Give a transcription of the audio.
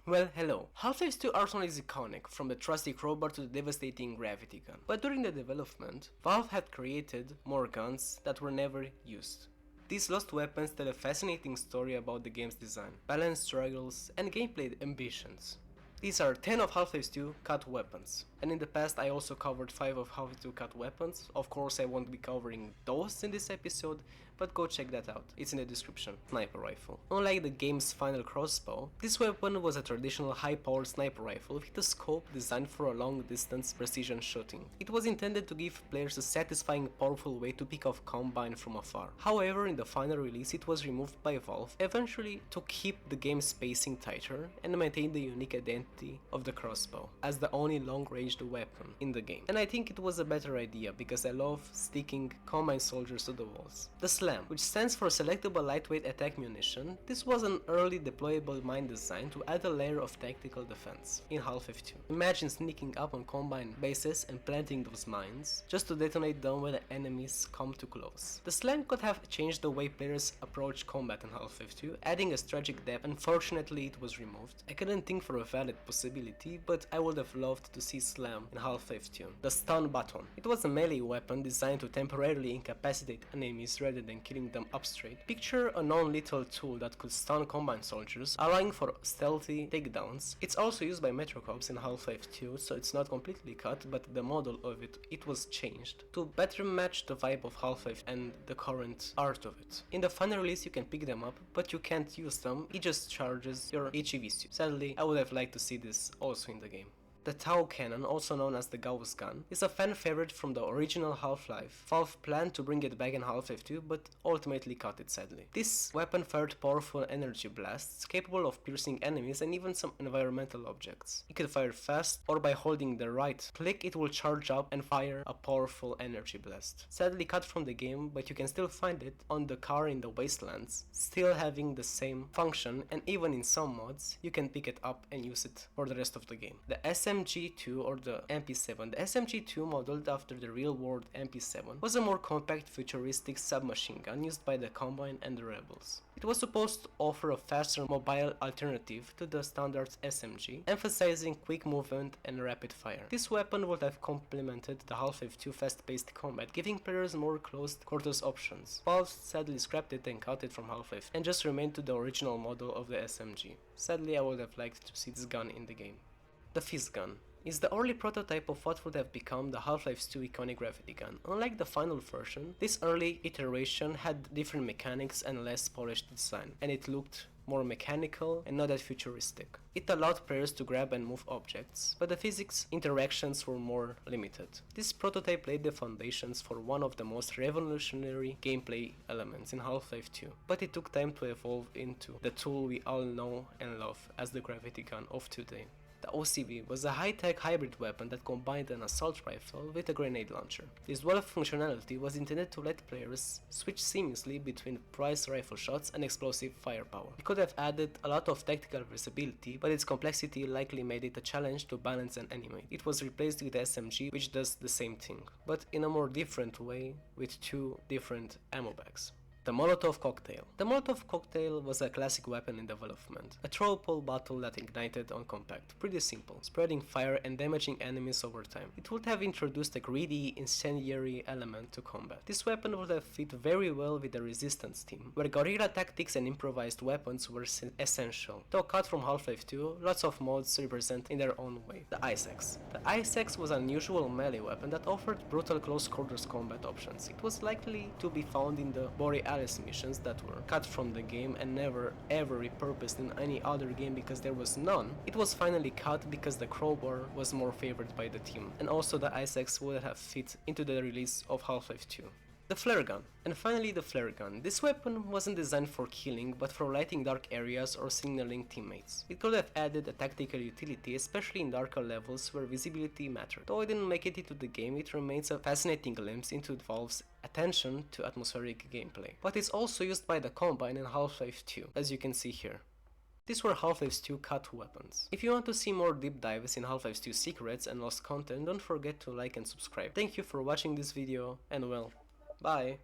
Well, hello. Half-Life 2 arsenal is iconic, from the trusty crowbar to the devastating gravity gun. But during the development, Valve had created more guns that were never used. These lost weapons tell a fascinating story about the game's design, balance struggles, and gameplay ambitions. These are 10 of Half-Life 2 cut weapons, and in the past I also covered 5 of Half-Life 2 cut weapons. Of course I won't be covering those in this episode, but go check that out, it's in the description. Sniper rifle. Unlike the game's final crossbow, this weapon was a traditional high-powered sniper rifle with a scope designed for a long-distance precision shooting. It was intended to give players a satisfying, powerful way to pick off Combine from afar. However, in the final release it was removed by Valve, eventually to keep the game's spacing tighter and maintain the unique identity of the crossbow as the only long-range weapon in the game. And I think it was a better idea because I love sticking Combine soldiers to the walls. The SLAM, which stands for Selectable Lightweight Attack Munition, this was an early deployable mine design to add a layer of tactical defense in Half-Life 2. Imagine sneaking up on Combine bases and planting those mines just to detonate them when the enemies come too close. The SLAM could have changed the way players approach combat in Half-Life 2, adding a strategic depth. Unfortunately it was removed. I couldn't think for a valid possibility, but I would have loved to see SLAM in Half-Life 2. The stun button. It was a melee weapon designed to temporarily incapacitate enemies rather than killing them up straight. Picture a non-lethal tool that could stun Combine soldiers, allowing for stealthy takedowns. It's also used by Metrocops in Half-Life 2, so it's not completely cut, but the model of it was changed to better match the vibe of Half-Life and the current art of it. In the final release you can pick them up, but you can't use them, it just charges your HEV suit. Sadly, I would have liked to see this also in the game. The Tau Cannon, also known as the Gauss gun, is a fan favorite from the original Half-Life. Valve planned to bring it back in Half-Life 2, but ultimately cut it sadly. This weapon fired powerful energy blasts, capable of piercing enemies and even some environmental objects. It could fire fast, or by holding the right click it will charge up and fire a powerful energy blast. Sadly cut from the game, but you can still find it on the car in the Wastelands, still having the same function, and even in some mods you can pick it up and use it for the rest of the game. The SMG2 or the MP7. The SMG2, modeled after the real-world MP7, was a more compact, futuristic submachine gun used by the Combine and the Rebels. It was supposed to offer a faster mobile alternative to the standard SMG, emphasizing quick movement and rapid fire. This weapon would have complemented the Half-Life 2 fast-paced combat, giving players more close-quarters options. Valve sadly scrapped it and cut it from Half-Life, and just remained to the original model of the SMG. Sadly, I would have liked to see this gun in the game. The Fizz gun is the early prototype of what would have become the Half-Life 2 iconic gravity gun. Unlike the final version, this early iteration had different mechanics and less polished design, and it looked more mechanical and not that futuristic. It allowed players to grab and move objects, but the physics interactions were more limited. This prototype laid the foundations for one of the most revolutionary gameplay elements in Half-Life 2, but it took time to evolve into the tool we all know and love as the gravity gun of today. The OCV was a high-tech hybrid weapon that combined an assault rifle with a grenade launcher. This dual functionality was intended to let players switch seamlessly between precise rifle shots and explosive firepower. It could have added a lot of tactical versatility, but its complexity likely made it a challenge to balance and animate. It was replaced with the SMG, which does the same thing, but in a more different way with two different ammo bags. The Molotov Cocktail. The Molotov Cocktail was a classic weapon in development, a throwable bottle that ignited on compact, pretty simple, spreading fire and damaging enemies over time. It would have introduced a greedy, incendiary element to combat. This weapon would have fit very well with the Resistance team, where guerrilla tactics and improvised weapons were essential. Though cut from Half-Life 2, lots of mods represent in their own way. The Ice Axe. The Ice Axe was an unusual melee weapon that offered brutal close-quarters combat options. It was likely to be found in the Borealis missions that were cut from the game and never ever repurposed in any other game because there was none. It was finally cut because the crowbar was more favored by the team, and also the Ice Axe would have fit into the release of Half-Life 2. The Flare Gun. And finally the Flare Gun. This weapon wasn't designed for killing, but for lighting dark areas or signaling teammates. It could have added a tactical utility, especially in darker levels where visibility mattered. Though it didn't make it into the game, it remains a fascinating glimpse into Valve's attention to atmospheric gameplay. But it's also used by the Combine in Half-Life 2, as you can see here. These were Half-Life 2 cut weapons. If you want to see more deep dives in Half-Life 2 secrets and lost content, don't forget to like and subscribe. Thank you for watching this video, and well, bye!